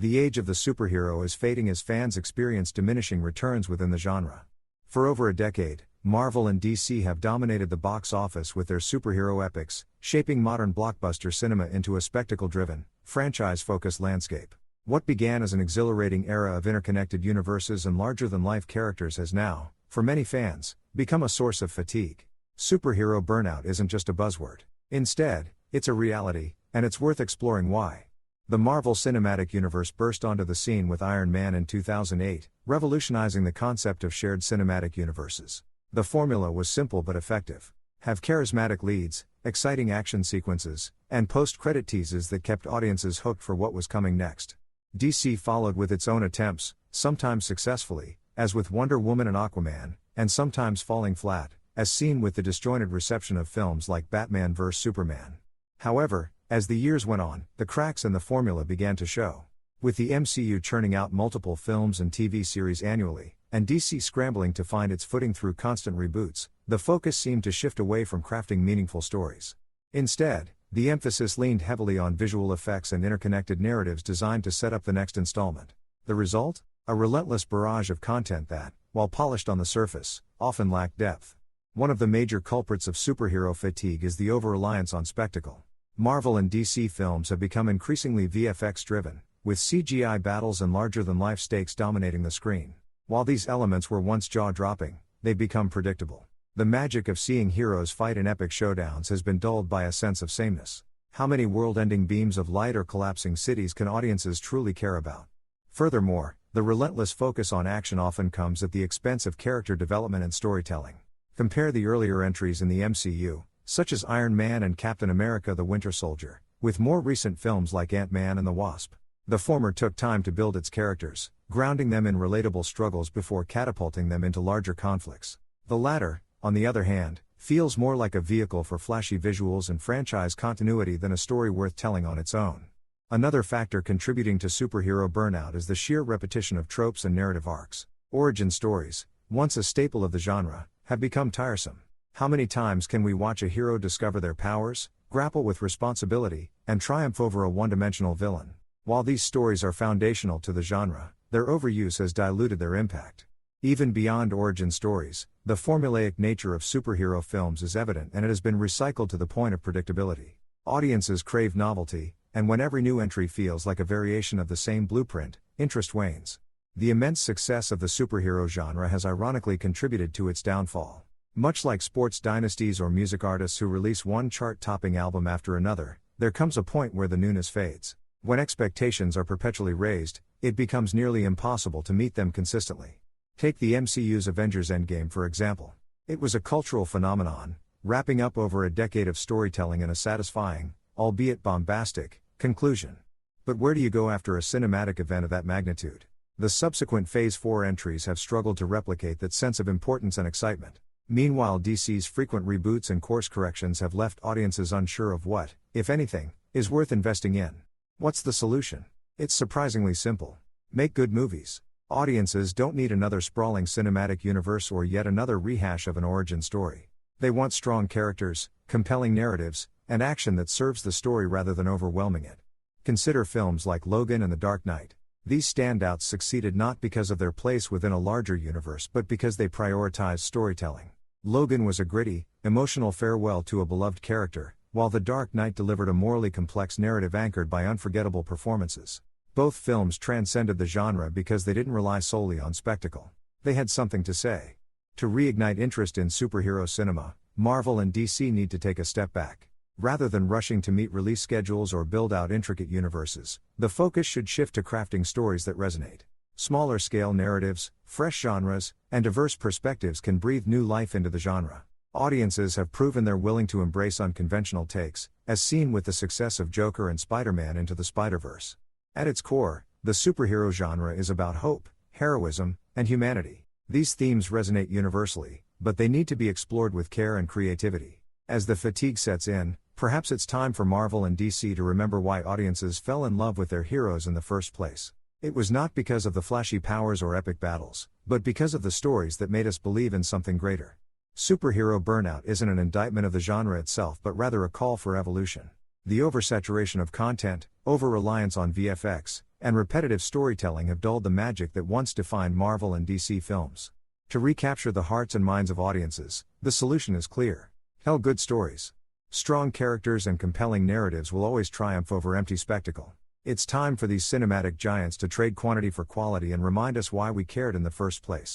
The age of the superhero is fading as fans experience diminishing returns within the genre. For over a decade, Marvel and DC have dominated the box office with their superhero epics, shaping modern blockbuster cinema into a spectacle-driven, franchise-focused landscape. What began as an exhilarating era of interconnected universes and larger-than-life characters has now, for many fans, become a source of fatigue. Superhero burnout isn't just a buzzword. Instead, it's a reality, and it's worth exploring why. The Marvel Cinematic Universe burst onto the scene with Iron Man in 2008, revolutionizing the concept of shared cinematic universes. The formula was simple but effective. Have charismatic leads, exciting action sequences, and post-credit teases that kept audiences hooked for what was coming next. DC followed with its own attempts, sometimes successfully, as with Wonder Woman and Aquaman, and sometimes falling flat, as seen with the disjointed reception of films like Batman vs Superman. However, as the years went on, the cracks in the formula began to show. With the MCU churning out multiple films and TV series annually, and DC scrambling to find its footing through constant reboots, the focus seemed to shift away from crafting meaningful stories. Instead, the emphasis leaned heavily on visual effects and interconnected narratives designed to set up the next installment. The result? A relentless barrage of content that, while polished on the surface, often lacked depth. One of the major culprits of superhero fatigue is the over-reliance on spectacle. Marvel and DC films have become increasingly VFX-driven, with CGI battles and larger-than-life stakes dominating the screen. While these elements were once jaw-dropping, they've become predictable. The magic of seeing heroes fight in epic showdowns has been dulled by a sense of sameness. How many world-ending beams of light or collapsing cities can audiences truly care about? Furthermore, the relentless focus on action often comes at the expense of character development and storytelling. Compare the earlier entries in the MCU, such as Iron Man and Captain America the Winter Soldier, with more recent films like Ant-Man and the Wasp. The former took time to build its characters, grounding them in relatable struggles before catapulting them into larger conflicts. The latter, on the other hand, feels more like a vehicle for flashy visuals and franchise continuity than a story worth telling on its own. Another factor contributing to superhero burnout is the sheer repetition of tropes and narrative arcs. Origin stories, once a staple of the genre, have become tiresome. How many times can we watch a hero discover their powers, grapple with responsibility, and triumph over a one-dimensional villain? While these stories are foundational to the genre, their overuse has diluted their impact. Even beyond origin stories, the formulaic nature of superhero films is evident, and it has been recycled to the point of predictability. Audiences crave novelty, and when every new entry feels like a variation of the same blueprint, interest wanes. The immense success of the superhero genre has ironically contributed to its downfall. Much like sports dynasties or music artists who release one chart-topping album after another, there comes a point where the newness fades. When expectations are perpetually raised, it becomes nearly impossible to meet them consistently. Take the MCU's Avengers Endgame for example. It was a cultural phenomenon, wrapping up over a decade of storytelling in a satisfying, albeit bombastic, conclusion. But where do you go after a cinematic event of that magnitude? The subsequent Phase 4 entries have struggled to replicate that sense of importance and excitement. Meanwhile, DC's frequent reboots and course corrections have left audiences unsure of what, if anything, is worth investing in. What's the solution? It's surprisingly simple. Make good movies. Audiences don't need another sprawling cinematic universe or yet another rehash of an origin story. They want strong characters, compelling narratives, and action that serves the story rather than overwhelming it. Consider films like Logan and The Dark Knight. These standouts succeeded not because of their place within a larger universe but because they prioritized storytelling. Logan was a gritty, emotional farewell to a beloved character, while The Dark Knight delivered a morally complex narrative anchored by unforgettable performances. Both films transcended the genre because they didn't rely solely on spectacle. They had something to say. To reignite interest in superhero cinema, Marvel and DC need to take a step back. Rather than rushing to meet release schedules or build out intricate universes, the focus should shift to crafting stories that resonate. Smaller scale narratives, fresh genres, and diverse perspectives can breathe new life into the genre. Audiences have proven they're willing to embrace unconventional takes, as seen with the success of Joker and Spider-Man Into the Spider-Verse. At its core, the superhero genre is about hope, heroism, and humanity. These themes resonate universally, but they need to be explored with care and creativity. As the fatigue sets in, perhaps it's time for Marvel and DC to remember why audiences fell in love with their heroes in the first place. It was not because of the flashy powers or epic battles, but because of the stories that made us believe in something greater. Superhero burnout isn't an indictment of the genre itself but rather a call for evolution. The oversaturation of content, over-reliance on VFX, and repetitive storytelling have dulled the magic that once defined Marvel and DC films. To recapture the hearts and minds of audiences, the solution is clear. Tell good stories. Strong characters and compelling narratives will always triumph over empty spectacle. It's time for these cinematic giants to trade quantity for quality and remind us why we cared in the first place.